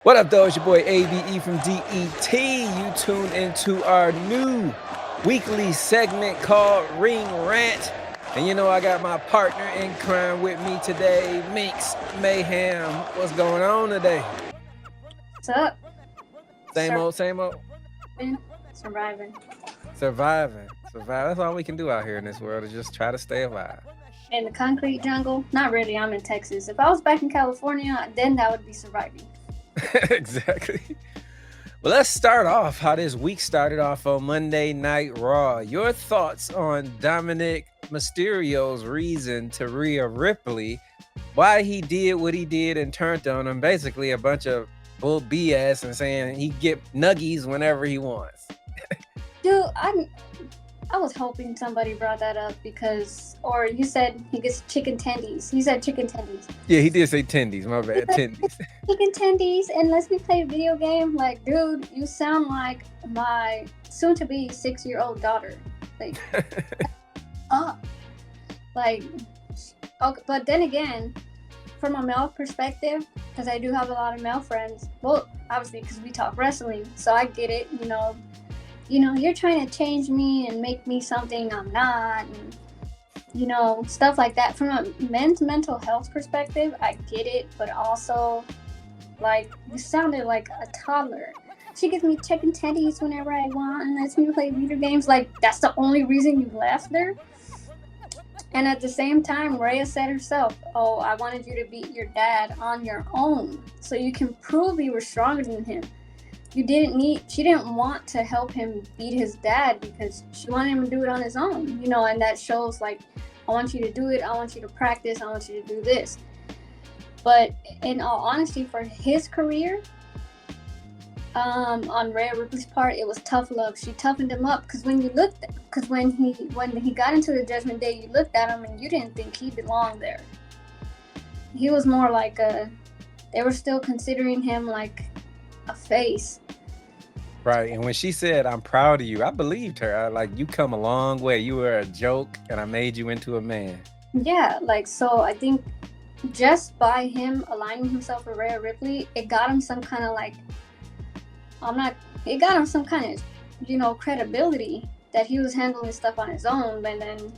What up, though? It's your boy ABE from DET. You tune into our new weekly segment called Ring Rant. And you know, I got my partner in crime with me today, Miix Mayhem. What's going on today? What's up? Same old, same old. Surviving. Surviving. That's all we can do out here in this world is just try to stay alive. In the concrete jungle? Not really. I'm in Texas. If I was back in California, then that would be surviving. Exactly. Well, let's start off how this week started off on Monday Night Raw. Your thoughts on Dominic Mysterio's reason to Rhea Ripley, why he did what he did and turned on him, basically a bunch of bull BS and saying he get nuggies whenever he wants. Dude, I was hoping somebody brought that up because, or you said he gets chicken tendies. He said chicken tendies. Yeah, he did say tendies. My bad, tendies. Chicken tendies, and let's me play a video game. Like, dude, you sound like my soon-to-be 6-year-old daughter. Like, like, okay, but then again, from a male perspective, because I do have a lot of male friends. Well, obviously, because we talk wrestling, so I get it. You're trying to change me and make me something I'm not, and stuff like that. From a men's mental health perspective, I get it, but also, like, you sounded like a toddler. She gives me chicken tendies whenever I want and lets me play video games. Like, that's the only reason you left there? And at the same time, Rhea said herself, oh, I wanted you to beat your dad on your own so you can prove you were stronger than him. She didn't want to help him beat his dad because she wanted him to do it on his own, and that shows, like, I want you to do it, I want you to practice, I want you to do this. But in all honesty, for his career, on Rhea Ripley's part, it was tough love. She toughened him up because when he got into the Judgment Day, you looked at him and you didn't think he belonged there. He was more like they were still considering him like a face. Right, and when she said, I'm proud of you, I believed her. Like, you come a long way. You were a joke, and I made you into a man. Yeah, like, so I think just by him aligning himself with Rhea Ripley, it got him some kind of, like, credibility that he was handling stuff on his own, and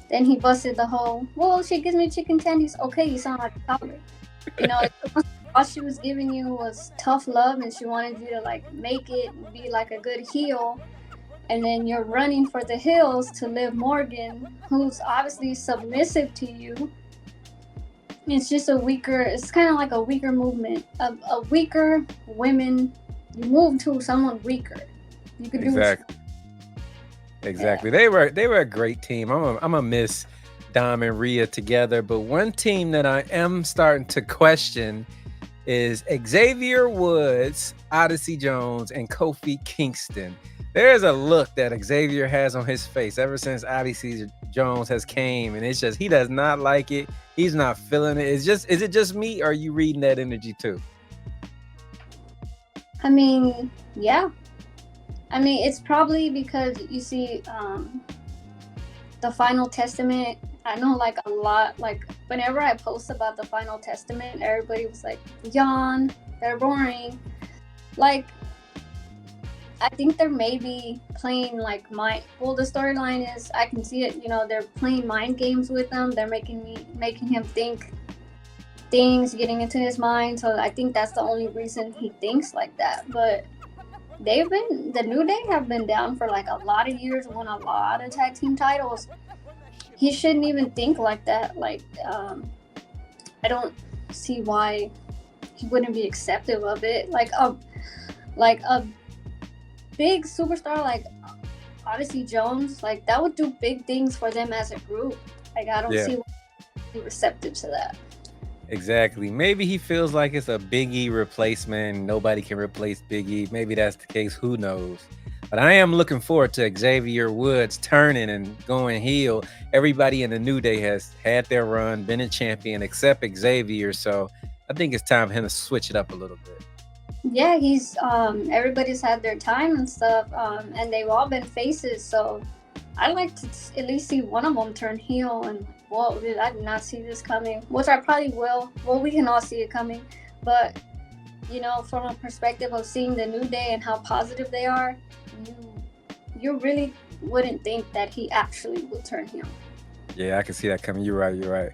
then he busted the whole, well, she gives me chicken tendies. Okay, you sound like a toddler. All she was giving you was tough love, and she wanted you to, like, make it and be like a good heel. And then you're running for the hills to Liv Morgan, who's obviously submissive to you. It's just it's kind of like a weaker movement. A weaker women, you move to someone weaker. You could do Exactly. Yeah. They were a great team. I'm a miss Dom and Rhea together, but one team that I am starting to question is Xavier Woods, Odyssey Jones, and Kofi Kingston. There's a look that Xavier has on his face ever since Odyssey Jones has came, and it's just he does not like it. He's not feeling it. Is it just me, or are you reading that energy too? I mean, yeah. I mean, it's probably because you see the Final Testament. I know, like, a lot, like, whenever I post about the Final Testament, everybody was like, yawn, they're boring. Like, I think they're maybe playing, like, the storyline is, I can see it, they're playing mind games with them. They're making him think things, getting into his mind. So I think that's the only reason he thinks like that. But the New Day have been down for, like, a lot of years, won a lot of tag team titles. He shouldn't even think like that. Like, I don't see why he wouldn't be acceptive of it. Like a big superstar like Odyssey Jones, like, that would do big things for them as a group. Like, I don't see why he'd be receptive to that. Exactly. Maybe he feels like it's a Big E replacement. Nobody can replace Big E. Maybe that's the case. Who knows? But I am looking forward to Xavier Woods turning and going heel. Everybody in the New Day has had their run, been a champion, except Xavier. So I think it's time for him to switch it up a little bit. Yeah, he's everybody's had their time and stuff, and they've all been faces. So I'd like to at least see one of them turn heel. And whoa, I did not see this coming. Which I probably will. Well, we can all see it coming, but from a perspective of seeing the New Day and how positive they are, you really wouldn't think that he actually will turn heel. Yeah, I can see that coming. You're right. You're right.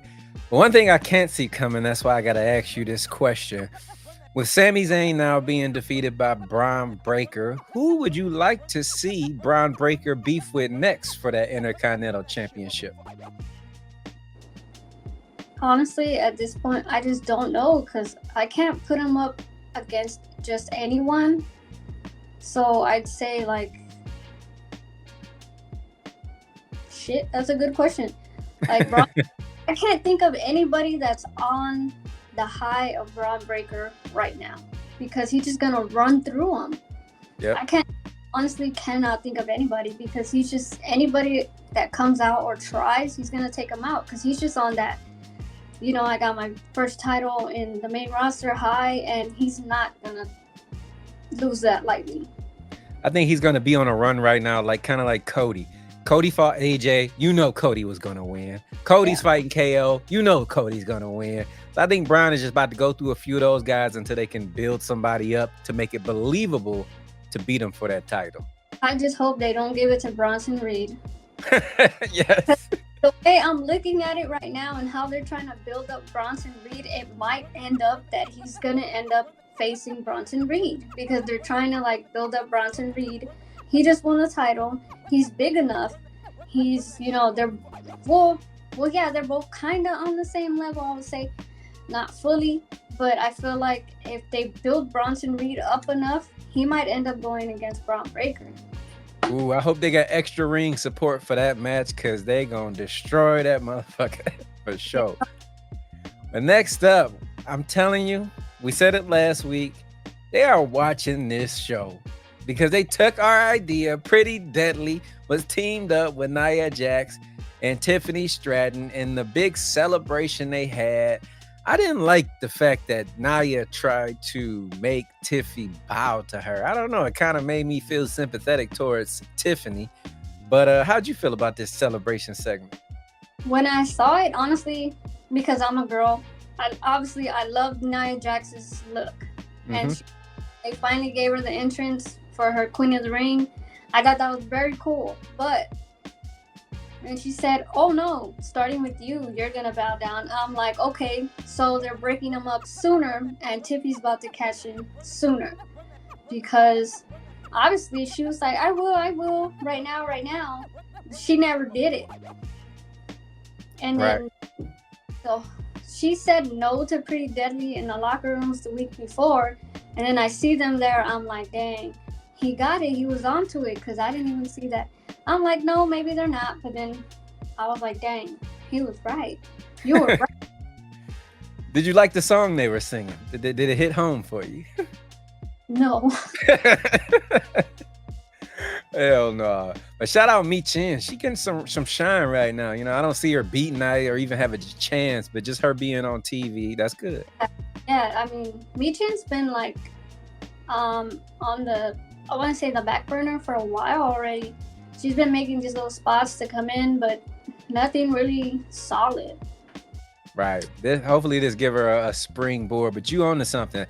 But one thing I can't see coming, that's why I got to ask you this question. With Sami Zayn now being defeated by Braun Breaker, who would you like to see Braun Breaker beef with next for that Intercontinental Championship? Honestly, at this point, I just don't know because I can't put him up against just anyone. So I'd say shit. That's a good question. Like Braun, I can't think of anybody that's on the high of Braun Breaker right now because he's just gonna run through them. Yeah. I honestly cannot think of anybody because he's just anybody that comes out or tries, he's gonna take him out because he's just on that. I got my first title in the main roster high, and he's not gonna lose that lightly. I think he's gonna be on a run right now, kind of like Cody. Cody fought AJ. Cody was gonna win. Cody's fighting KO. Cody's gonna win. So I think Braun is just about to go through a few of those guys until they can build somebody up to make it believable to beat him for that title. I just hope they don't give it to Bronson Reed. Yes. The way I'm looking at it right now and how they're trying to build up Bronson Reed, it might end up that he's going to end up facing Bronson Reed because they're trying to build up Bronson Reed. He just won the title. He's big enough. He's, they're they're both kind of on the same level, I would say. Not fully, but I feel like if they build Bronson Reed up enough, he might end up going against Braun Breaker. Ooh, I hope they got extra ring support for that match because they gonna destroy that motherfucker for sure. But next up, I'm telling you, we said it last week, they are watching this show because they took our idea. Pretty Deadly was teamed up with Nia Jax and Tiffany Stratton in the big celebration they had. I didn't like the fact that Nia tried to make Tiffy bow to her. I don't know. It kind of made me feel sympathetic towards Tiffany. But how'd you feel about this celebration segment? When I saw it, honestly, because I'm a girl, I loved Nia Jax's look. Mm-hmm. And they finally gave her the entrance for her Queen of the Ring. I thought that was very cool. But and she said, "Oh no, starting with you, you're gonna bow down." I'm like, okay, so they're breaking them up sooner, and Tiffy's about to catch in sooner, because obviously she was like, "I will, right now." She never did it, and then so she said no to Pretty Deadly in the locker rooms the week before, and then I see them there. I'm like, dang, he got it. He was onto it because I didn't even see that. I'm like, no, maybe they're not. But then I was like, dang, he was right. You were right. Did you like the song they were singing? Did it hit home for you? No. Hell no. But shout out Miix. She getting some shine right now. I don't see her beating Nia or even have a chance, but just her being on TV, that's good. Yeah, I mean, Miix's been on the, I want to say the back burner for a while already. She's been making these little spots to come in, but nothing really solid. Right. Hopefully this give her a springboard, but you on to something.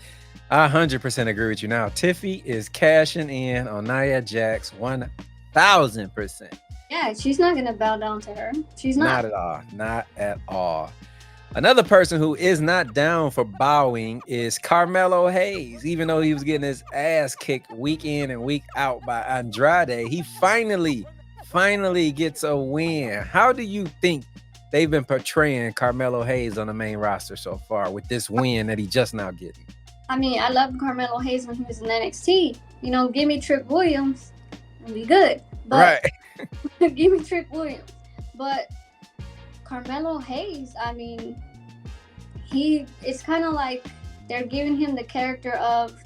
I 100% agree with you now. Tiffy is cashing in on Nia Jax 1,000%. Yeah, she's not going to bow down to her. She's not. Not at all. Not at all. Another person who is not down for bowing is Carmelo Hayes. Even though he was getting his ass kicked week in and week out by Andrade, he finally gets a win. How do you think they've been portraying Carmelo Hayes on the main roster so far with this win that he just now getting? I mean, I loved Carmelo Hayes when he was in NXT. Give me Trick Williams and be good. But, right. Give me Trick Williams. But Carmelo Hayes, I mean, it's kind of like they're giving him the character of,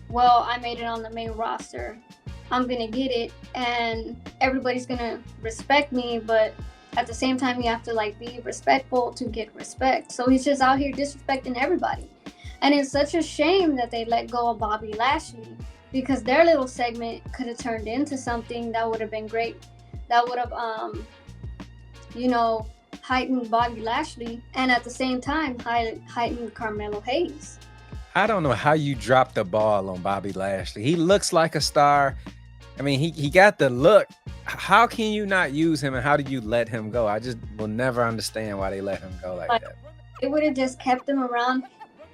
well, I made it on the main roster. I'm going to get it, and everybody's going to respect me, but at the same time, you have to, be respectful to get respect. So he's just out here disrespecting everybody. And it's such a shame that they let go of Bobby Lashley, because their little segment could have turned into something that would have been great. That would have, heightened Bobby Lashley, and at the same time heightened Carmelo Hayes. I don't know how you dropped the ball on Bobby Lashley. He looks like a star. I mean, he got the look. How can you not use him, and how do you let him go? I just will never understand why they let him go like that. They would have just kept him around.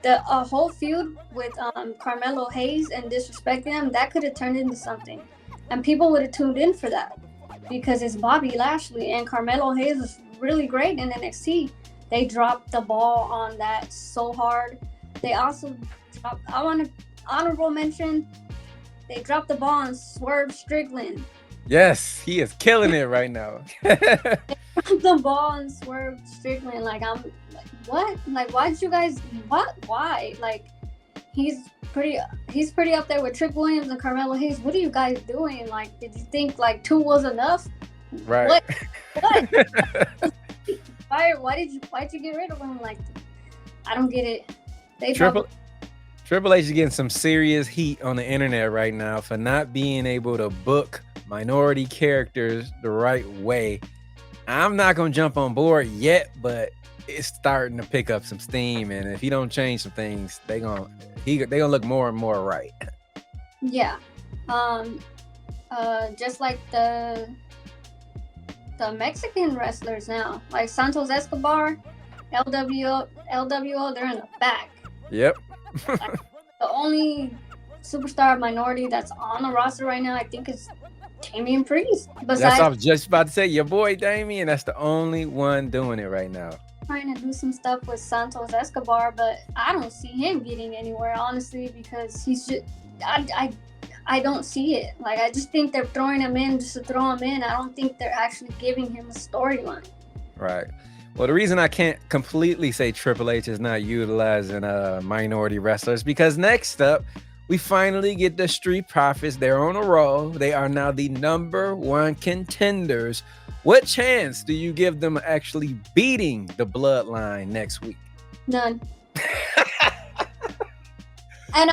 The whole feud with Carmelo Hayes and disrespecting him, that could have turned into something, and people would have tuned in for that because it's Bobby Lashley and Carmelo Hayes was really great in NXT. They dropped the ball on that so hard. They also dropped. I want to honorable mention. They dropped the ball on Swerve Strickland. Yes, he is killing it right now. The ball on Swerve Strickland. Like, I'm like, what? Like, why'd you guys? What? Why? Like, he's pretty up there with Trick Williams and Carmelo Hayes. What are you guys doing? Like, did you think like 2 was enough? Right. What? Why'd you get rid of him? Like, I don't get it. Triple H is getting some serious heat on the internet right now for not being able to book minority characters the right way. I'm not gonna jump on board yet, but it's starting to pick up some steam, and if he don't change some things, they gonna look more and more right. Yeah. Just like the Mexican wrestlers now, like Santos Escobar, LWO, they're in the back. Yep. Like, the only superstar minority that's on the roster right now, I think, is Damian Priest. That's what I was just about to say. Your boy Damian, that's the only one doing it right now. Trying to do some stuff with Santos Escobar, but I don't see him getting anywhere, honestly, because he's just I don't see it. Like, I just think they're throwing him in just to throw him in. I don't think they're actually giving him a storyline. Right. Well, the reason I can't completely say Triple H is not utilizing minority wrestlers because next up, we finally get the Street Profits. They're on a roll. They are now the #1 contenders. What chance do you give them actually beating the Bloodline next week? None. And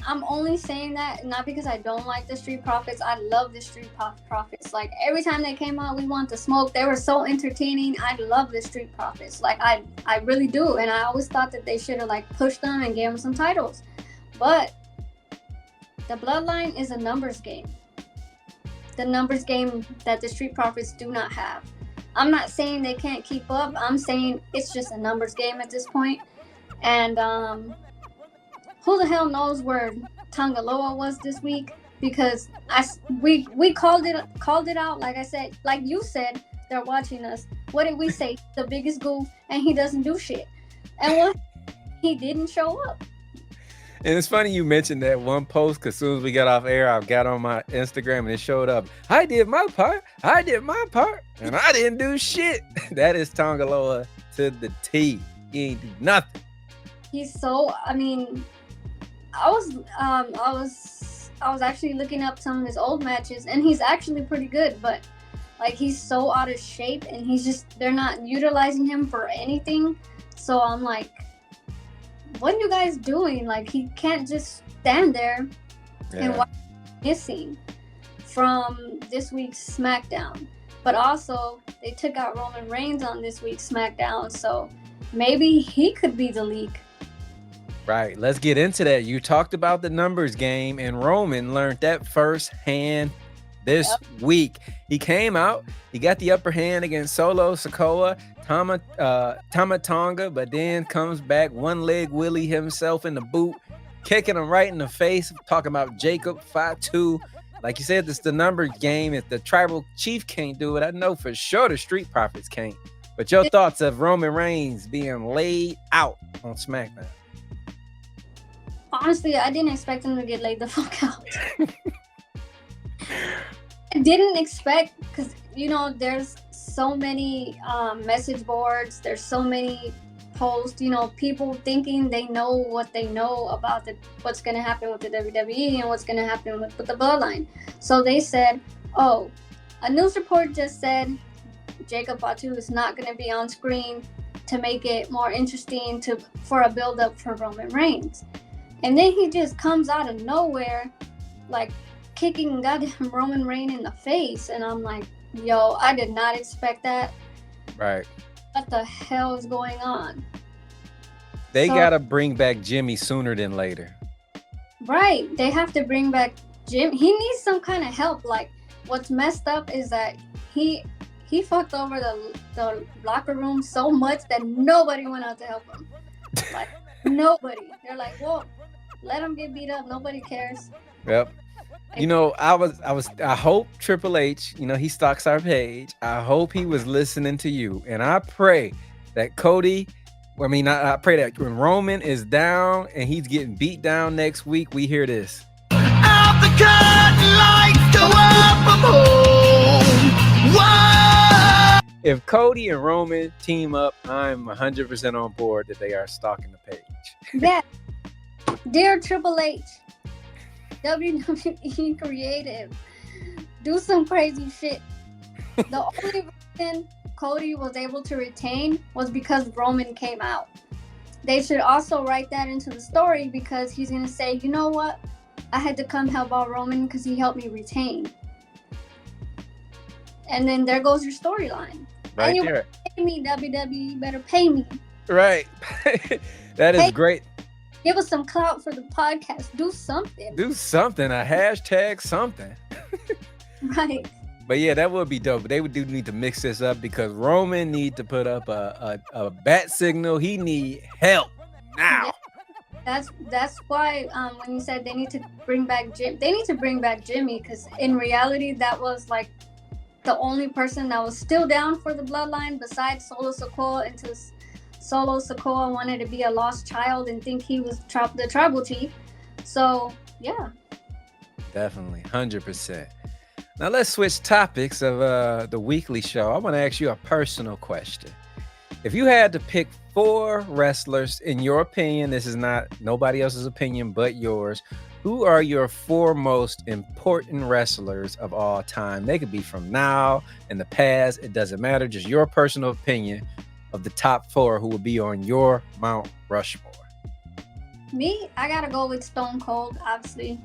I'm only saying that not because I don't like the Street Profits. I love the Street Profits. Like, every time they came out, we want to smoke. They were so entertaining. I love the Street Profits. Like, I really do. And I always thought that they should have like pushed them and gave them some titles. But the Bloodline is a numbers game. The numbers game that the Street Profits do not have. I'm not saying they can't keep up. I'm saying it's just a numbers game at this point. And who the hell knows where Tangaloa was this week? Because we called it out. Like I said, like you said, they're watching us. What did we say? The biggest goof, and he doesn't do shit. And what? He didn't show up. And it's funny you mentioned that one post because as soon as we got off air, I got on my Instagram and it showed up. I did my part, and I didn't do shit. That is Tangaloa to the T. He ain't do nothing. He's so. I mean, I was actually looking up some of his old matches, and he's actually pretty good. But like, he's so out of shape, and they're not utilizing him for anything. So I'm like, what are you guys doing? Like, he can't just stand there and watch missing from this week's SmackDown. But also, they took out Roman Reigns on this week's SmackDown, so maybe he could be the leak. Right, let's get into that. You talked about the numbers game, and Roman learned that firsthand this week. He came out, he got the upper hand against Solo Sikoa, Tama Tonga, but then comes back one-leg Willie himself in the boot, kicking him right in the face, talking about Jacob 5'2". Like you said, it's the numbers game. If the tribal chief can't do it, I know for sure the Street Profits can't. But your thoughts of Roman Reigns being laid out on SmackDown? Honestly, I didn't expect him to get laid the fuck out. I didn't expect, because, you know, there's so many message boards, there's so many posts, you know, people thinking they know what they know about what's going to happen with the WWE and what's going to happen with the Bloodline. So they said, oh, a news report just said Jacob Fatu is not going to be on screen to make it more interesting for a build-up for Roman Reigns. And then he just comes out of nowhere, like, kicking goddamn Roman Reigns in the face. And I'm like, yo, I did not expect that. Right. What the hell is going on? They So gotta bring back Jimmy sooner than later. right, they have to bring back Jim. He needs some kind of help. Like what's messed up is that he he fucked over the locker room so much that nobody went out to help him. Like nobody. They're like, well, let him get beat up. Nobody cares. Yep. You Like, know, I hope Triple H, you know, he stalks our page. I hope he was listening to you. And I pray that Cody, I pray that when Roman is down and he's getting beat down next week, we hear this. Out the curtain lights go up, I'm home. Whoa! If Cody and Roman team up, I'm 100% on board that they are stalking the page. yeah, dear Triple H, WWE creative, do some crazy shit. The only reason Cody was able to retain was because Roman came out. They should also write that into the story because he's gonna say, you know what? I had to come help out Roman because he helped me retain. And then there goes your storyline. Right and you there. pay me, WWE, better pay me. Right. That is Hey. great. Give us some clout for the podcast. Do something. Do something, a hashtag something. Right. But yeah, that would be dope. They would do need to mix this up because Roman need to put up a bat signal. He need help now. That's why when you said they need to bring back Jim, they need to bring back Jimmy because in reality that was like the only person that was still down for the bloodline besides Solo Sikoa until Solo Sikoa wanted to be a lost child and think he was the tribal chief. So yeah. Definitely, 100%. Now let's switch topics of the weekly show. I want to ask you a personal question. If you had to pick 4 wrestlers, in your opinion, this is not nobody else's opinion but yours, who are your 4 most important wrestlers of all time? They could be from now, in the past, it doesn't matter. Just your personal opinion of the top 4 who would be on your Mount Rushmore. Me, I gotta go with Stone Cold, obviously.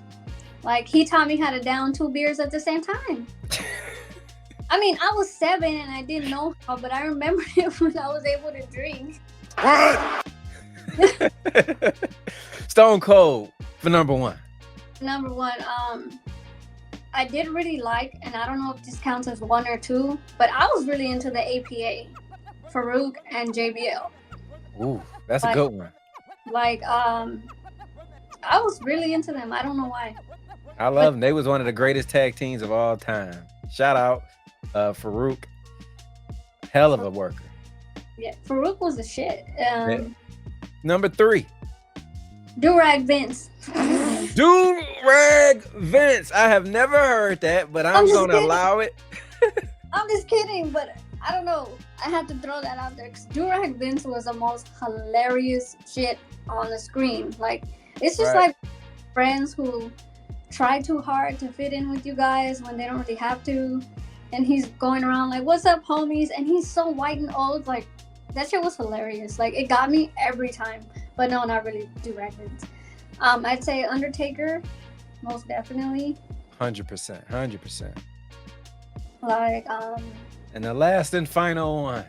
Like he taught me how to down 2 beers at the same time. I mean, I was 7 and I didn't know how, but I remember it when I was able to drink. Stone Cold for number 1. Number 1, I did really like, and I don't know if this counts as 1 or 2, but I was really into the APA, Farouk and JBL. Ooh, that's a good one. Like, I was really into them. I don't know why. I love them. They was one of the greatest tag teams of all time. Shout out Farouk. Hell of a worker. Yeah, Farouk was the shit. Number 3. Durag Vince. Do-Rag Vince. I have never heard that, but I'm just going to kidding. allow it. I'm just kidding, but I don't know. I had to throw that out there because Durag Vince was the most hilarious shit on the screen. Like, it's just Right. like friends who try too hard to fit in with you guys when they don't really have to. And he's going around like, what's up, homies? And he's so white and old. Like, that shit was hilarious. Like, it got me every time. But no, not really Durag Vince. I'd say Undertaker, most definitely. 100%. 100%. Like, And the last and final one.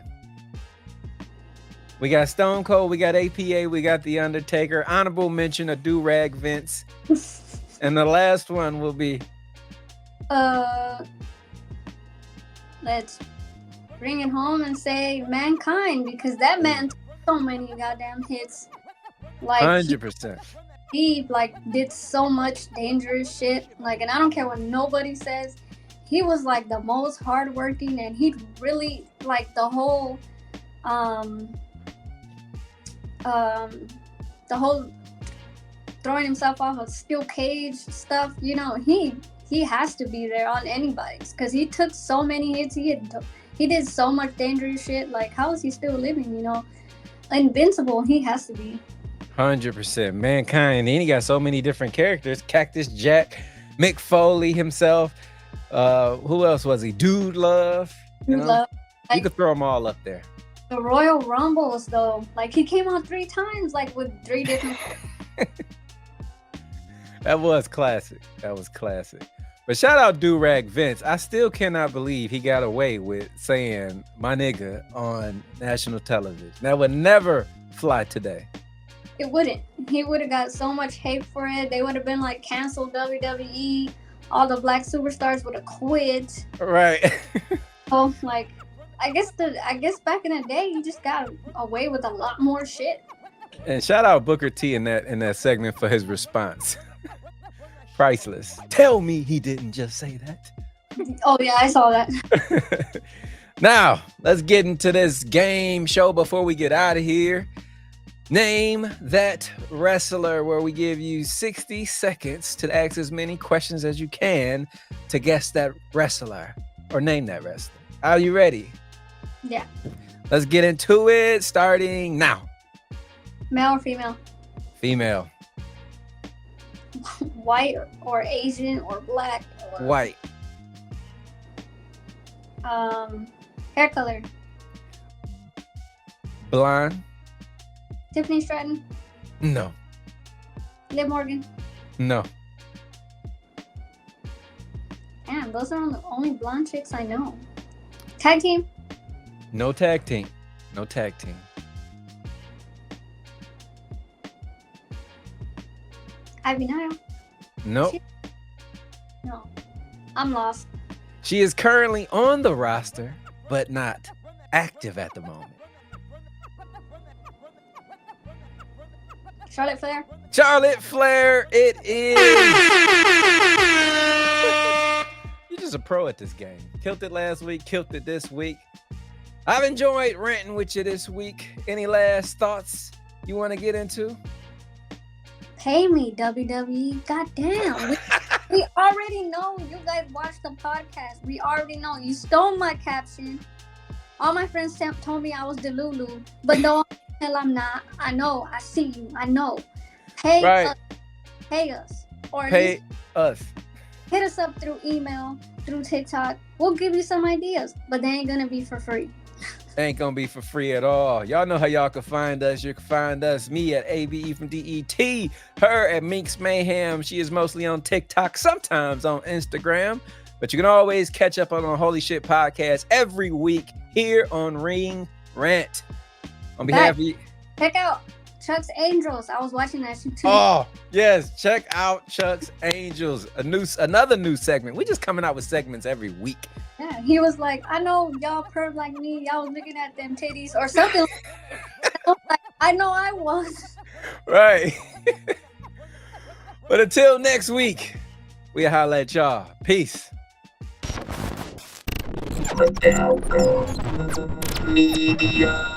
We got Stone Cold, we got APA, we got The Undertaker. Honorable mention of Do-Rag Vince. And the last one will be... let's bring it home and say Mankind, because that man took so many goddamn hits. Like 100%. he like did so much dangerous shit. Like, and I don't care what nobody says. He was like the most hardworking, and he really like the whole throwing himself off a steel cage stuff. You know, he has to be there on anybody's because he took so many hits. He did so much dangerous shit. Like, how is he still living? You know, invincible. He has to be. 100%. Mankind. And he got so many different characters. Cactus Jack, Mick Foley himself. Who else was he? Dude Love. You know? You could throw them all up there. The Royal Rumbles, though, like he came out 3 times, like with 3 different. That was classic. That was classic. But shout out Do-Rag Vince. I still cannot believe he got away with saying my nigga on national television. That would never fly today. It wouldn't. He would have got so much hate for it. They would have been like canceled WWE. All the black superstars would have quit. Right. Oh, like I guess back in the day, you just got away with a lot more shit. And shout out Booker T in that segment for his response. Priceless. Tell me he didn't just say that. Oh yeah, I saw that. Now, let's get into this game show before we get out of here. Name that wrestler, where we give you 60 seconds to ask as many questions as you can to guess that wrestler or name that wrestler. Are you ready? Yeah. Let's get into it, starting now. Male or female? Female. White or Asian or black? Or, White. Hair color? Blonde. Tiffany Stratton? No. Liv Morgan? No. Damn, those are the only blonde chicks I know. Tag team? No tag team. No tag team. Ivy Nile? Nope. No. I'm lost. She is currently on the roster, but not active at the moment. Charlotte Flair? Charlotte Flair, it is. You're just a pro at this game. Killed it last week, killed it this week. I've enjoyed ranting with you this week. Any last thoughts you want to get into? Pay me, WWE. Goddamn. We already know you guys watch the podcast. We already know. You stole my caption. All my friends told me I was Delulu, but no, hell I'm not. I know. I see you. I know. Pay Right. us. Pay us. Or at Pay least us. hit us up through email, through TikTok. We'll give you some ideas, but they ain't gonna be for free. Ain't gonna be for free at all. Y'all know how y'all can find us. You can find us, me at ABE from DET, her at Miinx Mayhem. She is mostly on TikTok, sometimes on Instagram, but you can always catch up on the Holy Shit podcast every week here on RANT. On behalf of you. Check out Chuck's Angels. I was watching that shoot too. Oh, yes. Check out Chuck's Angels. Another new segment. We just coming out with segments every week. Yeah, he was like, I know y'all perv like me. Y'all was looking at them titties or something. I know I was. Right. But until next week, we'll holla at y'all. Peace. Media.